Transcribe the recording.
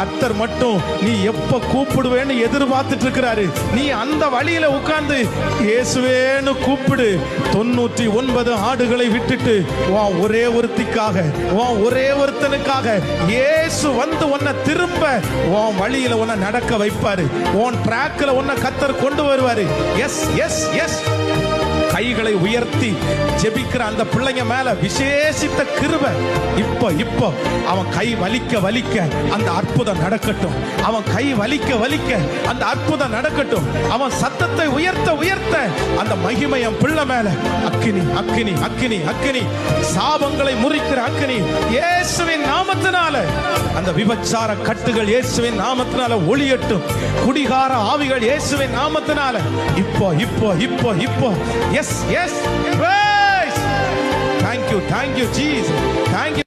கர்த்தர் மட்டும் நீ எப்ப கூப்பிடுவேன்னு எதிர்பார்த்துட்டு இருக்கிறாரு. நீ அந்த வழியில உட்கார்ந்து இயேசுவேன்னு கூப்பிடு. 99 ஆடுகளை விட்டுட்டு உன் ஒரே ஒருத்திக்காக, உன் ஒரே ஒருத்தனுக்காக இயேசு வந்து உன்னை திரும்ப உன் வழியில உன்னை நடக்க வைப்பாரு. உன் ட்ராக்ல உன்னை கர்த்தர் கொண்டு வருவாரு. Yes yes yes. கைகளை உயர்த்தி ஜெபிக்கிற அந்த பிள்ளைங்க மேல விசேஷித்த கிருபை. இப்போ அவன் கை வலிக்க வலிக்க அந்த அற்புதம் நடக்கட்டும். அவன் கை வலிக்க வலிக்க அந்த அற்புதம் நடக்கட்டும். அவன் சத்தத்தை உயர்த்த உயர்த்த அந்த மகிமையம் பிள்ளை மேல அக்கினி அக்கினி அக்கினி அக்கினி, சாபங்களை முறிக்கிற அக்கினி இயேசுவின் நாமத்தினால. அந்த விபச்சார கட்டுகள் இயேசுவின் நாமத்தினால ஒளியட்டும். குடிகார ஆவிகள் இயேசுவின் நாமத்தினால இப்போ இப்போ இப்போ இப்போ. Yes yes. Thank you Jesus. Thank you